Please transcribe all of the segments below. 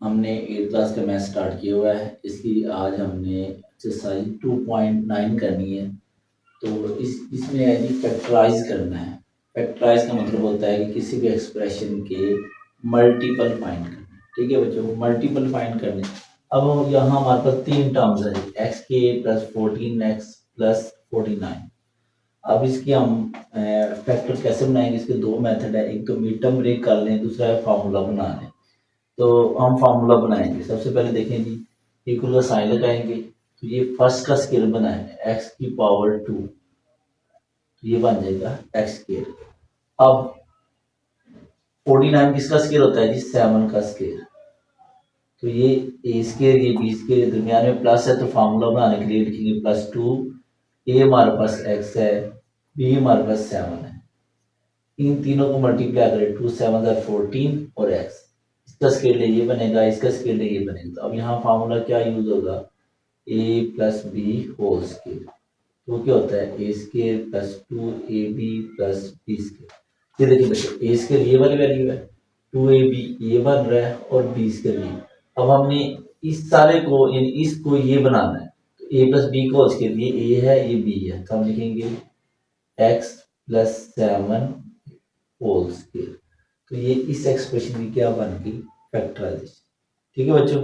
हमने 8th class का math start किया हुआ है। इसकी आज हमने एक्सरसाइज 2.9 करनी है। तो इसमें है जी फैक्टराइज करना है। फैक्टराइज का मतलब होता है कि किसी भी एक्सप्रेशन के मल्टीपल फाइंड करना। ठीक है बच्चों, मल्टीपल फाइंड करने। अब यहाँ हमारे पास तीन टर्म्स है, एक्स के प्लस 14 एक्स प्लस 49। अब इसकी हम फैक्टर कैसे बनाएंगे? इसके दो मेथड है, एक तो मिड-टर्म ब्रेक कर लें, दूसरा है फार्मूला बना लें। तो हम फार्मूला बनाएंगे। सबसे पहले देखें जी, इक्वल का साइन लगाएंगे तो ये फर्स्ट का स्केल बनाएंगे एक्स की पावर 2, तो ये बन जाएगा एक्स स्केल। अब 49 किसका स्केल होता है जी? 7 का स्केल। तो ये ए स्केल, ये बी स्केल, दरमियान में प्लस है तो फार्मूला बनाने के लिए लिखेंगे +2। ए हमारे पास एक्स है, बी हमारे पास 7 है। इन तीनों को मल्टीप्लाई करें, 2 7 14 और एक्स। इसका स्केल ये बनेगा, इसका स्केल ये बनेगा। तो अब यहाँ फार्मूला क्या यूज होगा? A plus B whole square. तो क्या होता है? A square plus 2ab plus B square. ये देखिए बच्चों, ए स्केल ये वाली वैल्यू है, 2ab ये बन रहा है और बी स्केल ये। अब हमने इस सारे को यानी इसको ये बनाना है। तो ए प्लस बी का होल स्केल, ये ए है ये बी है, तो हम लिखेंगे एक्स प्लस 7 होल स्केल। तो ये इस एक्सप्रेशन की क्या बन गई? फैक्टराइजेशन। ठीक है बच्चों।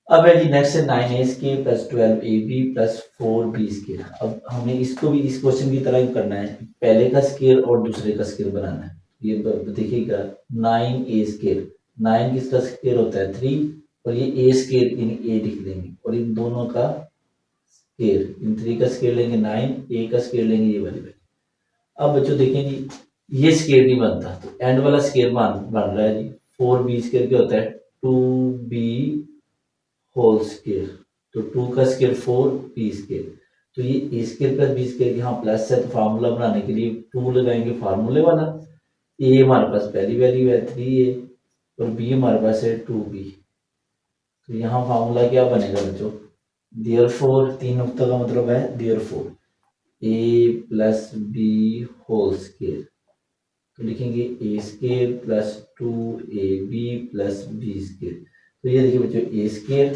अब है जी नेक्स्ट है 9a scale plus 12ab plus 4b scale. अब हमें इसको भी इस क्वेश्चन की तरह ही करना है, पहले का स्केल और दूसरे का स्केल बनाना है। ये देखिएगा 9a स्केल, 9 किसका स्केल होता है? 3, और ये a स्केल इन a लिख देंगे और इन दोनों का स्केल, इन 3 का स्केल लेंगे 9, a का स्केल लेंगे ये वाली। अब बच्चों देखें जी, ये स्केल नहीं बनता तो एंड वाला स्केल बन रहा है जी 4b स्केल। क्या होता है? 2b whole square. तो 2 का स्केल 4, b स्केल। तो ये a square plus b scale, यहाँ प्लस है तो फार्मूला बनाने के लिए 2 लगाएंगे फार्मूले वाला। a हमारे पास पहली वैल्यू है 3a और b हमारे पास है 2b। तो यहाँ फार्मूला क्या बनेगा बच्चों? देयरफॉर, 3 नुक्ता का मतलब है therefore a plus B whole square. तो लिखेंगे A square plus 2ab plus B square. तो ये देखिए बच्चों, ए स्केल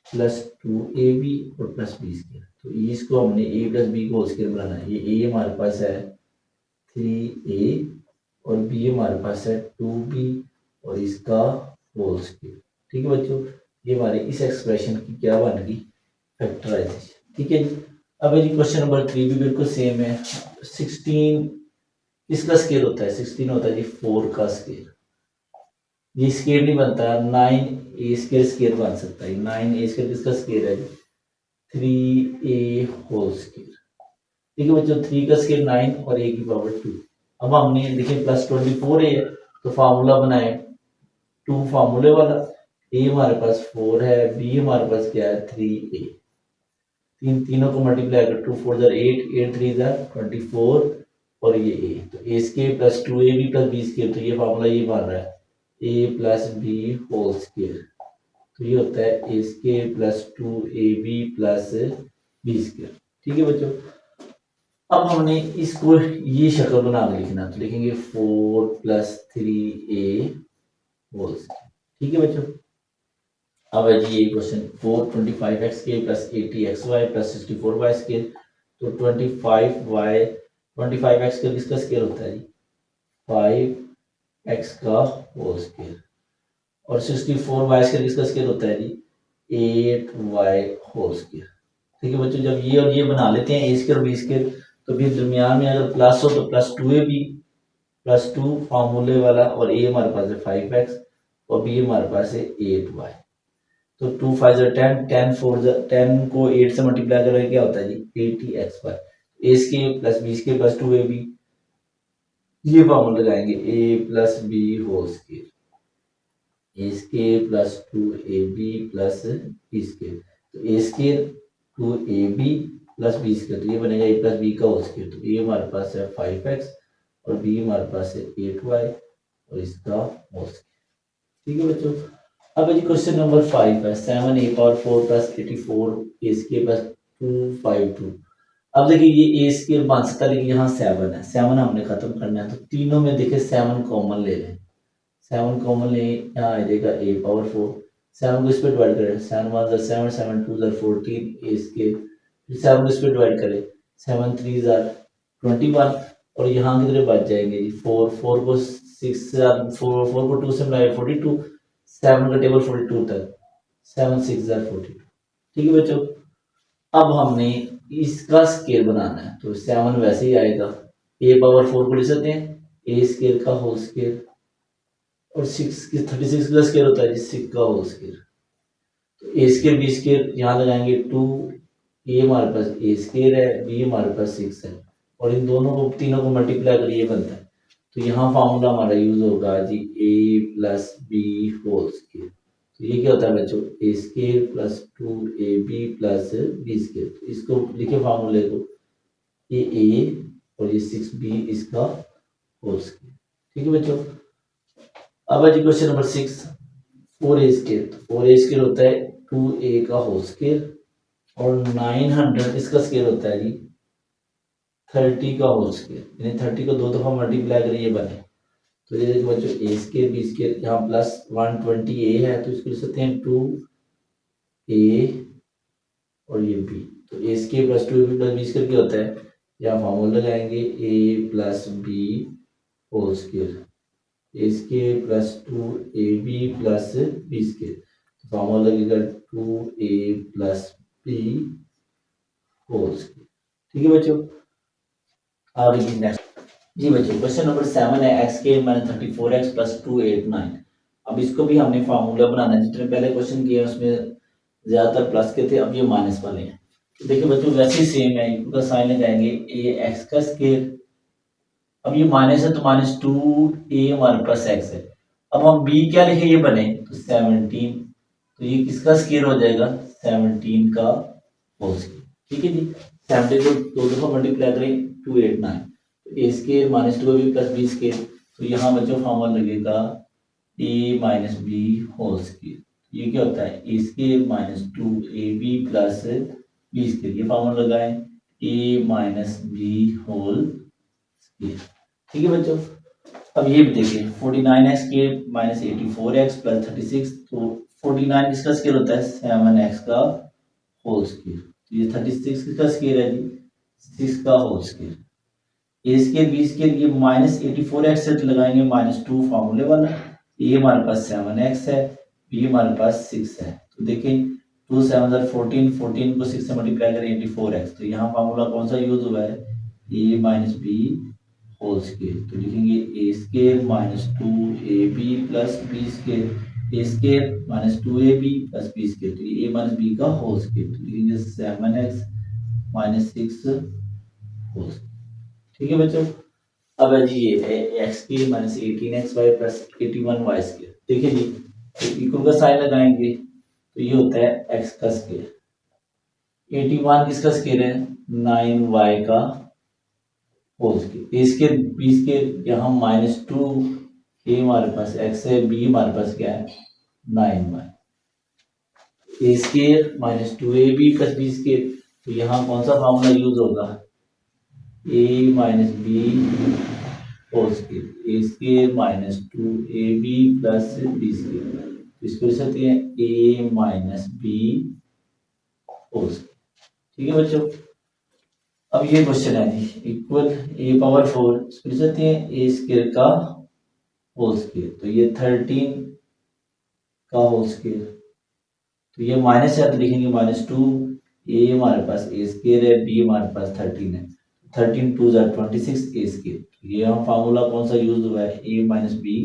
प्लस 2ab और प्लस बी स्केल। तो इसको हमने a प्लस बी को होल स्केल बनाना है। ये a हमारे पास है 3a और b हमारे पास है 2b और इसका होल स्केल। ठीक है बच्चों, ये हमारे इस एक्सप्रेशन की क्या बन गई? फैक्टराइजेशन। ठीक है जी। अब जी क्वेश्चन नंबर 3 भी बिल्कुल सेम है। 16 किसका स्केल होता है? 16 होता है जी 4 का स्केल। ये स्केल नहीं बनता, 9a स्केल बन सकता है। 9a स्केल किसका स्केल है? 3a whole scale. ठीक है बच्चों, 3 का स्केल 9 और a की पावर 2। अब हमने देखिए प्लस 24a है तो फार्मूला बनाए 2 फार्मूले वाला। a हमारे पास 4 है, b हमारे पास क्या है? 3a। तीनों को मल्टीप्लाई कर, 2 4 8, 8 3 24 और ये a। तो a square plus 2ab plus b square. तो ये फार्मूला ये बन रहा है a plus B whole square. तो ये होता है a square plus 2ab plus B square. ठीक है बच्चों। अब हमने इसको ये शक्ल बना के लिखना, तो लिखेंगे 4 प्लस 3a होल स्केल। ठीक है बच्चों। अब है जी ये क्वेश्चन 4 25x के plus 80xy plus 64y scale. तो 25x का किसका स्केल होता है जी? 5x का होल स्केल। और 64y स्केल किसका स्केल होता है जी? 8y whole scale. ठीक है बच्चों, जब ये और ये बना लेते हैं a स्केल और b स्केल, तो फिर दरमियान में अगर प्लस हो तो प्लस 2ab प्लस 2 फार्मूले वाला, और a हमारे पास है 5x और b हमारे पास है 8y। तो 2 5 10, 10 4 10 को 8 से मल्टीप्लाई करेंगे क्या होता है जी? 80xy। a square plus b square plus 2ab, ये फॉर्मूला लगाएंगे a plus B whole square, a square plus 2ab plus b square. तो a square 2ab plus b square, तो ये बनेगा a प्लस b का होल स्केल। तो a हमारे पास है 5x और b हमारे पास है 8y और इसका होल स्केल। ठीक है बच्चों। अब जी क्वेश्चन नंबर 5 है 7a power 4 plus 84a scale plus 252। अब देखिए ये a स्केल बन सकता है, लेकिन यहाँ 7 है, 7 हमने खत्म करना है। तो तीनों में देखिए 7 कॉमन ले लें, 7 कॉमन ले, यहाँ आ जाएगा a पावर 4। 7 को इस पे डिवाइड करें, 7 1 ज़ा 7, 7 2 ज़ा 14 a स्केयर। फिर 7 को इस पे डिवाइड करें, 7 3 ज़ा 21 और यहाँ की तरफ बच जाएंगे जी 4 4 को 6 4 को 2 से मिलाए 42, 7 का टेबल 42 तक, 7 6 ज़ा 42। ठीक है बच्चों, अब हमने इसका स्केयर बनाना है तो 7 वैसे ही आएगा, a पावर 4 को लिख सकते हैं a स्केयर का होल स्केयर, और 6 की 36 का स्केयर होता है जी 6 का होल स्केयर। तो ए स्केयर बी स्केयर यहाँ लगाएंगे 2, ए हमारे पास ए स्केयर है, बी हमारे पास 6 है, और इन दोनों को तीनों को मल्टीप्लाई करिए ये बनता है। तो यहाँ फार्मूला हमारा यूज होगा जी a plus B whole square. तो ये क्या होता है बच्चों, a square plus 2ab plus B square. तो इसको लिखे फार्मूले को, ये a और ये 6b इसका होल स्केयर। ठीक है बच्चों, अब है जी क्वेश्चन नंबर 6, 4a स्केयर। तो 4a स्केयर होता है 2a का होल स्केयर, और 900 इसका स्केयर होता है जी 30 का होल स्केयर, यानी 30 को 2 दफा मल्टीप्लाई करें ये बने। तो ये देखो बच्चों, a स्केयर बी स्केयर, यहाँ प्लस 120a है तो इसको लिख सकते हैं 2a और ये b। तो a square plus 2ab plus b square क्या होता है, यहाँ फॉर्मूला लगाएंगे a plus b whole square, A square plus 2ab plus B square. तो फॉर्मूला लगेगा 2a plus b whole square. ठीक है बच्चों, और ये नेक्स्ट जी बच्चों क्वेश्चन नंबर 7 है x square minus 34x plus 289। अब इसको भी हमने फार्मूला बनाना है, जितने पहले क्वेश्चन किए उसमें ज्यादातर प्लस के थे, अब ये माइनस वाले हैं। तो देखिए बच्चों वैसे ही सेम है, इनका साइन लगाएंगे a x का स्केयर, अब ये माइनस है तो माइनस 2a हमारे पास x है। अब हम b क्या लिखे ये बने तो 17, तो ये किसका स्केयर हो जाएगा 17 का होल स्केयर। ठीक है जी, 17 को 2 दफा मल्टीप्लाई करें 289, तो a square minus 2ab plus b square. तो यहाँ बच्चों फॉर्मूला लगेगा a minus b whole square. ये क्या होता है a square minus 2ab plus b square, ये फॉर्मूला लगाएं a minus b whole square. ठीक है बच्चों, अब ये भी देखिए 49x के माइनस 84x प्लस 36, तो 49 किसका स्केयर होता है 7x का होल स्केयर। तो ये 36 किसका स्केयर है जी 6 का होल स्केयर। ए स्केयर बी स्केयर, ये माइनस 84x से लगाएंगे -2 फार्मूले वाला, ए हमारे पास 7x है, बी हमारे पास 6 है। तो देखिए 2 7 14, 14 को 6 से मल्टीप्लाई करें 84x, तो यहाँ फार्मूला कौन सा यूज हुआ है a minus B whole square. तो लिखेंगे a square minus 2ab plus B square, A square minus 2ab plus B square, तो ये a माइनस b का होल स्केयर। तो लिखेंगे 7x माइनस 6 होल स्केयर। ठीक है बच्चों, अब है जी ये x की minus 18xy plus 81y square. देखिए जी इक्वल का साइन लगाएंगे तो ये होता है x का स्केयर, 81 किसका स्केयर है 9y का होल स्केयर। ए स्केयर बी स्केयर, यहाँ -2 a हमारे पास x है, b हमारे पास क्या है 9y। A square minus 2ab plus B square, तो यहाँ कौन सा फॉर्मूला यूज होगा a minus B whole square, A square minus 2ab plus B square. इसको लिख सकते हैं a minus B whole square. ठीक है बच्चों, अब ये क्वेश्चन है जी इक्वल a पावर 4, इसको लिख सकते हैं a स्केयर का होल स्केयर। तो ये 13 का होल स्केयर, तो ये माइनस है तो लिखेंगे -2, a हमारे पास a स्केयर है, b हमारे पास 13 है, 13 2 ज़ा 26 a स्केयर। ये हम फार्मूला कौन सा यूज हुआ है a minus B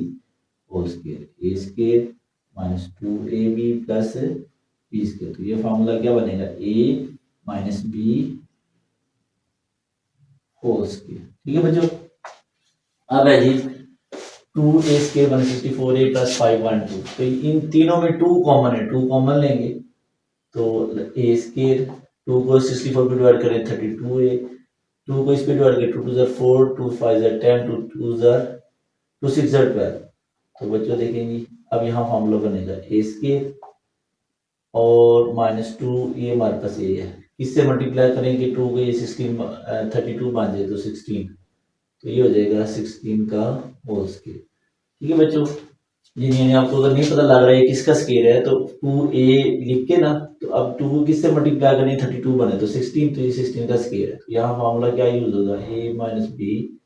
whole square, a square minus 2ab plus B square. तो ये फार्मूला क्या बनेगा a minus B whole square. ठीक है बच्चों, अब है जी 2a स्केयर 164a प्लस 512, तो इन तीनों में 2 कॉमन है, 2 कॉमन लेंगे तो a स्केयर 2 को 64 पे डिवाइड करें 32a, 2 को इस पे डिवाइड करें 2 2 ज़ा 4, 2 5 ज़ा 10, 2 2 ज़ा 2 6 ज़ा 12। तो बच्चों देखेंगे अब यहाँ फार्मूला बनेगा a स्केयर और -2 ये हमारे पास a है, इससे मल्टीप्लाई करेंगे 2 को ये 16 32 बन जाए तो 16, तो ये हो जाएगा 16 का होल स्केयर। ठीक है बच्चों, जी नहीं, आपको अगर नहीं पता लग रहा है किसका स्केयर है तो 2a लिख के ना, तो अब 2 किससे मल्टीप्लाई करनी है, 32 बने तो 16, तो ये 16 का स्केयर है। तो यहाँ फार्मूला क्या यूज होगा, a minus B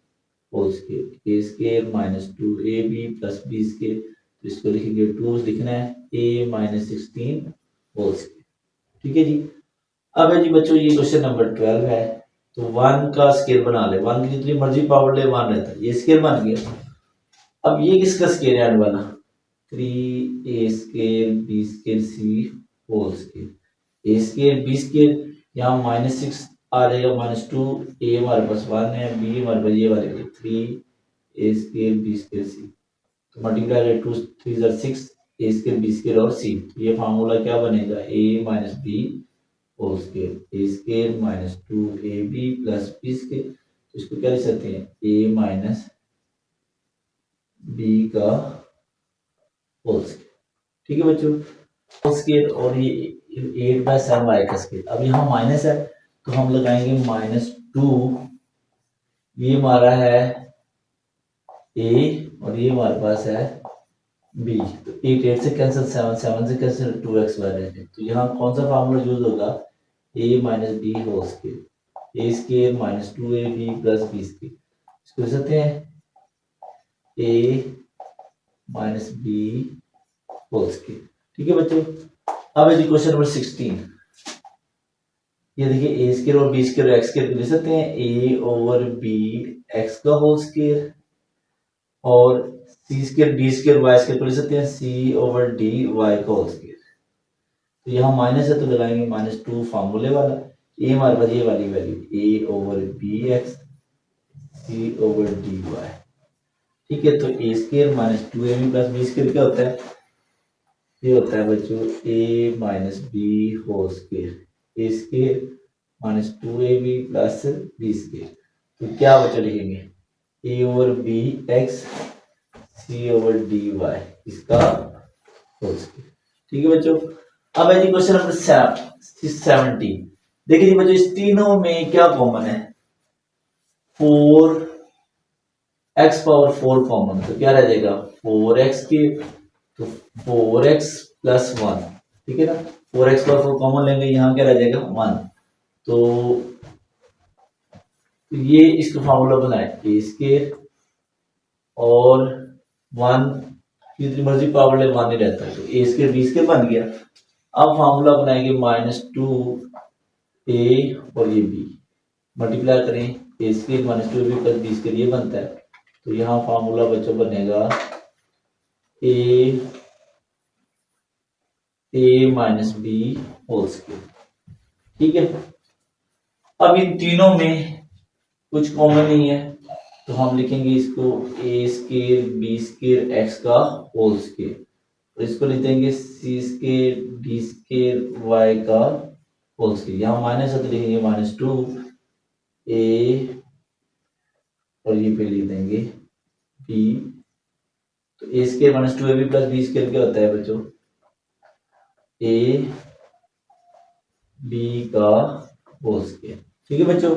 whole square, A square minus 2ab plus B square. तो इसको लिखेंगे 2 लिखना है a माइनस 16 होल स्केयर। ठीक है जी। अब है जी बच्चों ये क्वेश्चन नंबर 12 है। तो 1 का स्केयर बना ले, 1 की जितनी मर्जी पावर ले 1 रहता है, ये स्केयर बन गया। अब ये किसका स्केयर है, एंड वाला 3a स्केयर बी स्केयर सी होल स्केयर। ए स्केयर बी स्केयर यहाँ -6 आ जाएगा, -2, ए हमारे पास 1 है, बी हमारे पास ये वाले 3a स्केयर बी स्केयर सी। तो मल्टीप्लाई 2 3 ज़र 6, ए स्केयर बी स्केयर और सी। ये फार्मूला क्या बनेगा, a minus B whole square, A square minus 2ab plus B square. तो इसको क्या लिख सकते हैं, a माइनस बी का होल स्केयर। ठीक है बच्चों, होल स्केयर और ये 8/7 का स्केयर। अब यहाँ माइनस है तो हम लगाएंगे -2, ये हमारा है a और ये हमारे पास है b। तो 8 8 से कैंसिल, 7 7 से कैंसिल, 2x रहेगा। तो यहाँ कौन सा फार्मूला यूज होगा, a minus B whole square, A square minus 2ab plus B square. इसको लिख सकते हैं a minus B whole square. ठीक है बच्चों। अब है जी क्वेश्चन नंबर 16। ये देखिए ए स्केयर और बी स्केयर और एक्स स्केयर लिख सकते हैं, ए ओवर बी एक्स का होल स्केयर, और c square d square y square को लिख सकते हैं सी ओवर डी वाई का होल स्केयर। तो यहाँ माइनस है तो लगाएंगे -2 फार्मूले वाला, ए हमारे पास ये वाली value a over b x c over d y. ठीक है, तो a square minus 2ab plus B square क्या होता है, ये होता है बच्चों a minus B whole square, A square minus 2ab plus B square. तो क्या बच्चों लिखेंगे, a over b x c over d y इसका होल स्केयर। ठीक है बच्चों। अब है जी क्वेश्चन नंबर 17। देखिए जी बच्चों, इस तीनों में क्या कॉमन है, 4 x पावर 4 कॉमन। तो क्या रह जाएगा 4x के, तो 4x प्लस 1। ठीक है ना, 4x पावर 4 कॉमन लेंगे, यहाँ क्या रह जाएगा 1। तो ये इसका फार्मूला बनाए ए स्केयर और 1 जितनी मर्जी पावर ले 1 ही रहता है, तो ए स्केयर बी स्केयर बन गया। अब फार्मूला बनाएंगे -2 ए और ये बी, मल्टीप्लाई करें ए स्केयर -2 प्लस बी स्केयर, ये बनता है। तो यहाँ फार्मूला बच्चों बनेगा ए माइनस बी होल स्केयर। ठीक है। अब इन तीनों में कुछ कॉमन नहीं है तो हम लिखेंगे इसको ए स्केयर बी स्केयर एक्स का होल स्केयर, और इसको लिख देंगे सी स्केयर डी स्केयर वाई का होल स्केयर। यहाँ माइनस है तो लिखेंगे -2 ए और ये पे लिख देंगे बी। तो a square -2ab plus B square क्या होता है बच्चों, ए बी का होल स्केयर। ठीक है बच्चों।